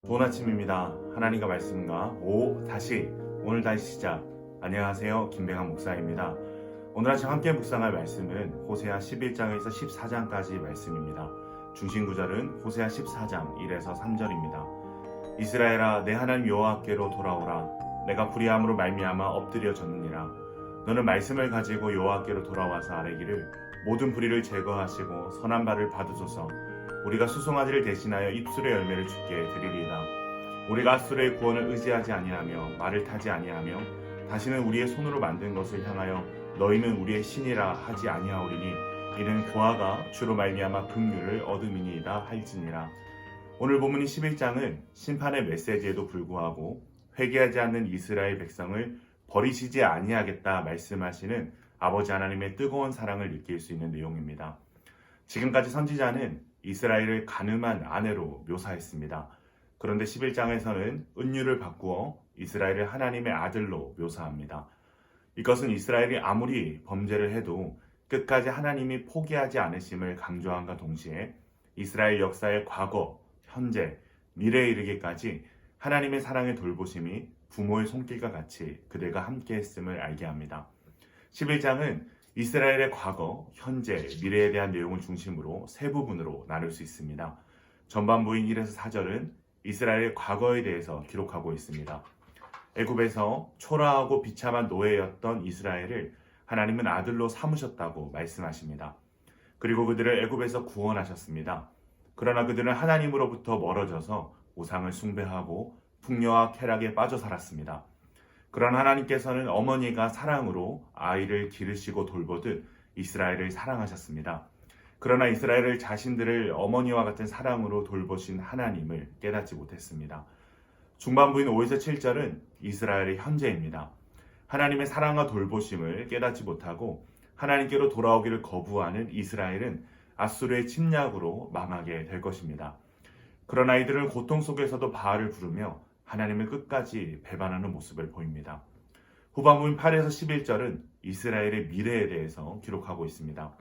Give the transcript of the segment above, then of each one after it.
좋은 아침입니다. 하나님과 말씀과 오늘 다시 시작. 안녕하세요. 김병환 목사입니다. 오늘 아침 함께 묵상할 말씀은 호세아 11장에서 14장까지 말씀입니다. 중심 구절은 호세아 14장 1에서 3절입니다. 이스라엘아, 내 하나님 여호와께로 돌아오라. 내가 불의함으로 말미암아 엎드려 졌느니라. 너는 말씀을 가지고 여호와께로 돌아와서 아뢰기를 모든 불의를 제거하시고 선한 바를 받으소서. 우리가 수송아지를 대신하여 입술의 열매를 주께 드리리이다. 우리가 앗수르의 구원을 의지하지 아니하며 말을 타지 아니하며 다시는 우리의 손으로 만든 것을 향하여 너희는 우리의 신이라 하지 아니하오리니 이는 고아가 주로 말미암아 긍휼을 얻음이니이다 할지니라. 오늘 본문인 11장은 심판의 메시지에도 불구하고 회개하지 않는 이스라엘 백성을 버리시지 아니하겠다 말씀하시는 아버지 하나님의 뜨거운 사랑을 느낄 수 있는 내용입니다. 지금까지 선지자는 이스라엘을 가늠한 아내로 묘사했습니다. 그런데 11장에서는 은유를 바꾸어 이스라엘을 하나님의 아들로 묘사합니다. 이것은 이스라엘이 아무리 범죄를 해도 끝까지 하나님이 포기하지 않으심을 강조함과 동시에 이스라엘 역사의 과거, 현재, 미래에 이르기까지 하나님의 사랑의 돌보심이 부모의 손길과 같이 그들과 함께 했음을 알게 합니다. 11장은 이스라엘의 과거, 현재, 미래에 대한 내용을 중심으로 세 부분으로 나눌 수 있습니다. 전반부인 1에서 4절은 이스라엘의 과거에 대해서 기록하고 있습니다. 애굽에서 초라하고 비참한 노예였던 이스라엘을 하나님은 아들로 삼으셨다고 말씀하십니다. 그리고 그들을 애굽에서 구원하셨습니다. 그러나 그들은 하나님으로부터 멀어져서 우상을 숭배하고 풍요와 쾌락에 빠져 살았습니다. 그러나 하나님께서는 어머니가 사랑으로 아이를 기르시고 돌보듯 이스라엘을 사랑하셨습니다. 그러나 이스라엘을 자신들을 어머니와 같은 사랑으로 돌보신 하나님을 깨닫지 못했습니다. 중반부인 5에서 7절은 이스라엘의 현재입니다. 하나님의 사랑과 돌보심을 깨닫지 못하고 하나님께로 돌아오기를 거부하는 이스라엘은 앗수르의 침략으로 망하게 될 것입니다. 그러나 이들은 고통 속에서도 바알을 부르며 하나님을 끝까지 배반하는 모습을 보입니다. 후반부인 8에서 11절은 이스라엘의 미래에 대해서 기록하고 있습니다.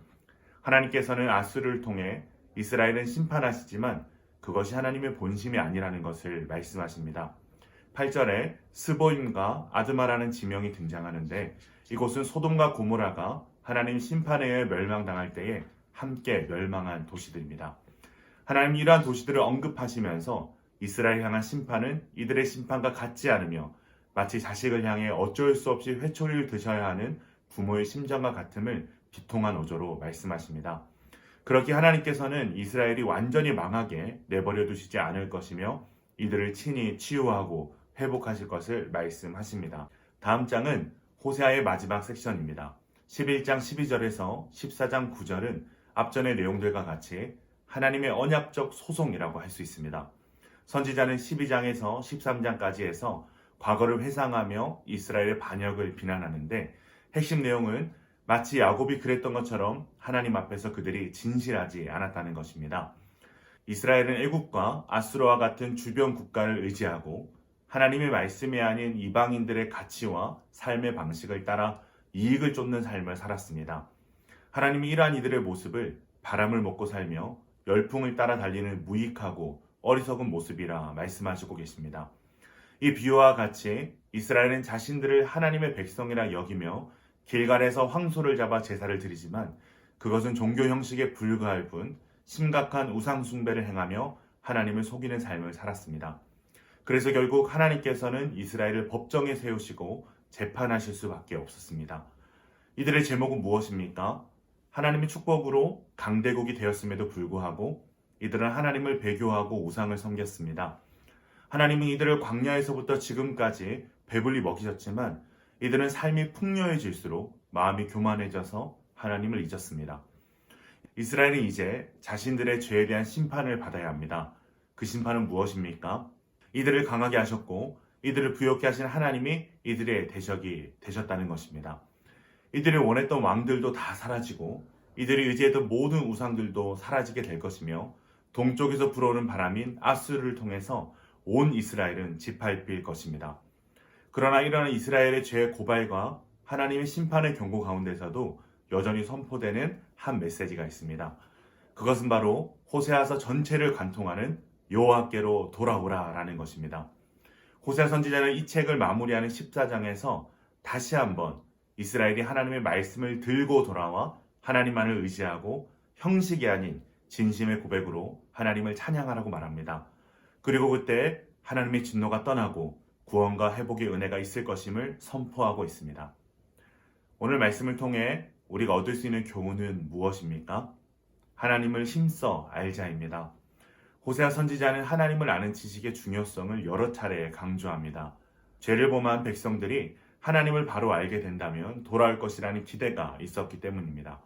하나님께서는 앗수르를 통해 이스라엘은 심판하시지만 그것이 하나님의 본심이 아니라는 것을 말씀하십니다. 8절에 스보임과 아드마라는 지명이 등장하는데 이곳은 소돔과 고모라가 하나님 심판에 의해 멸망당할 때에 함께 멸망한 도시들입니다. 하나님이 이러한 도시들을 언급하시면서 이스라엘 향한 심판은 이들의 심판과 같지 않으며 마치 자식을 향해 어쩔 수 없이 회초리를 드셔야 하는 부모의 심정과 같음을 비통한 어조로 말씀하십니다. 그렇게 하나님께서는 이스라엘이 완전히 망하게 내버려 두시지 않을 것이며 이들을 친히 치유하고 회복하실 것을 말씀하십니다. 다음 장은 호세아의 마지막 섹션입니다. 11장 12절에서 14장 9절은 앞전의 내용들과 같이 하나님의 언약적 소송이라고 할 수 있습니다. 선지자는 12장에서 13장까지 해서 과거를 회상하며 이스라엘의 반역을 비난하는데 핵심 내용은 마치 야곱이 그랬던 것처럼 하나님 앞에서 그들이 진실하지 않았다는 것입니다. 이스라엘은 애굽과 아수르와 같은 주변 국가를 의지하고 하나님의 말씀이 아닌 이방인들의 가치와 삶의 방식을 따라 이익을 쫓는 삶을 살았습니다. 하나님이 이러한 이들의 모습을 바람을 먹고 살며 열풍을 따라 달리는 무익하고 어리석은 모습이라 말씀하시고 계십니다. 이 비유와 같이 이스라엘은 자신들을 하나님의 백성이라 여기며 길갈에서 황소를 잡아 제사를 드리지만 그것은 종교 형식에 불과할 뿐 심각한 우상 숭배를 행하며 하나님을 속이는 삶을 살았습니다. 그래서 결국 하나님께서는 이스라엘을 법정에 세우시고 재판하실 수밖에 없었습니다. 이들의 제목은 무엇입니까? 하나님의 축복으로 강대국이 되었음에도 불구하고 이들은 하나님을 배교하고 우상을 섬겼습니다. 하나님은 이들을 광야에서부터 지금까지 배불리 먹이셨지만 이들은 삶이 풍요해질수록 마음이 교만해져서 하나님을 잊었습니다. 이스라엘은 이제 자신들의 죄에 대한 심판을 받아야 합니다. 그 심판은 무엇입니까? 이들을 강하게 하셨고 이들을 부욕케 하신 하나님이 이들의 대적이 되셨다는 것입니다. 이들이 원했던 왕들도 다 사라지고 이들이 의지했던 모든 우상들도 사라지게 될 것이며 동쪽에서 불어오는 바람인 아수르를 통해서 온 이스라엘은 짓밟힐 것입니다. 그러나 이러한 이스라엘의 죄의 고발과 하나님의 심판의 경고 가운데서도 여전히 선포되는 한 메시지가 있습니다. 그것은 바로 호세아서 전체를 관통하는 여호와께로 돌아오라라는 것입니다. 호세아 선지자는 이 책을 마무리하는 14장에서 다시 한번 이스라엘이 하나님의 말씀을 들고 돌아와 하나님만을 의지하고 형식이 아닌 진심의 고백으로 하나님을 찬양하라고 말합니다. 그리고 그때 하나님의 진노가 떠나고 구원과 회복의 은혜가 있을 것임을 선포하고 있습니다. 오늘 말씀을 통해 우리가 얻을 수 있는 교훈은 무엇입니까? 하나님을 힘써 알자입니다. 호세아 선지자는 하나님을 아는 지식의 중요성을 여러 차례 강조합니다. 죄를 범한 백성들이 하나님을 바로 알게 된다면 돌아올 것이라는 기대가 있었기 때문입니다.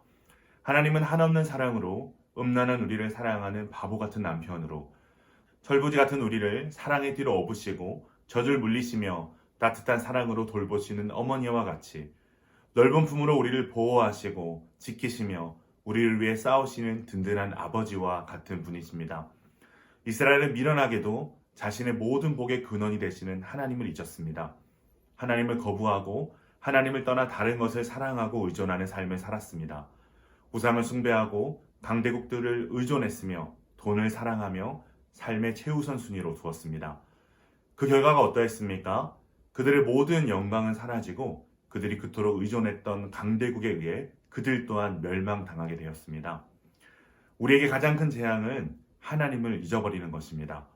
하나님은 한없는 사랑으로 음란한 우리를 사랑하는 바보 같은 남편으로 철부지 같은 우리를 사랑의 뒤로 업으시고 젖을 물리시며 따뜻한 사랑으로 돌보시는 어머니와 같이 넓은 품으로 우리를 보호하시고 지키시며 우리를 위해 싸우시는 든든한 아버지와 같은 분이십니다. 이스라엘은 미련하게도 자신의 모든 복의 근원이 되시는 하나님을 잊었습니다. 하나님을 거부하고 하나님을 떠나 다른 것을 사랑하고 의존하는 삶을 살았습니다. 우상을 숭배하고 강대국들을 의존했으며 돈을 사랑하며 삶의 최우선 순위로 두었습니다. 그 결과가 어떠했습니까? 그들의 모든 영광은 사라지고 그들이 그토록 의존했던 강대국에 의해 그들 또한 멸망당하게 되었습니다. 우리에게 가장 큰 재앙은 하나님을 잊어버리는 것입니다.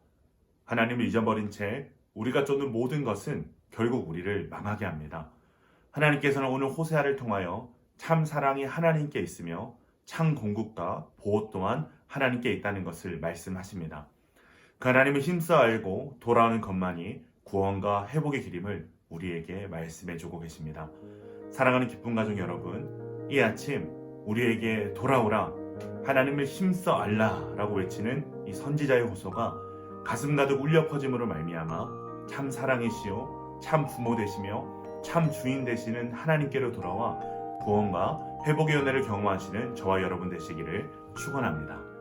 하나님을 잊어버린 채 우리가 쫓는 모든 것은 결국 우리를 망하게 합니다. 하나님께서는 오늘 호세아를 통하여 참 사랑이 하나님께 있으며 참 공급과 보호 또한 하나님께 있다는 것을 말씀하십니다. 그 하나님을 힘써 알고 돌아오는 것만이 구원과 회복의 길임을 우리에게 말씀해주고 계십니다. 사랑하는 기쁨 가족 여러분, 이 아침 우리에게 돌아오라, 하나님을 힘써 알라라고 외치는 이 선지자의 호소가 가슴 가득 울려 퍼짐으로 말미암아 참 사랑이시오, 참 부모 되시며 참 주인 되시는 하나님께로 돌아와 구원과 회복의 은혜를 경험하시는 저와 여러분 되시기를 축원합니다.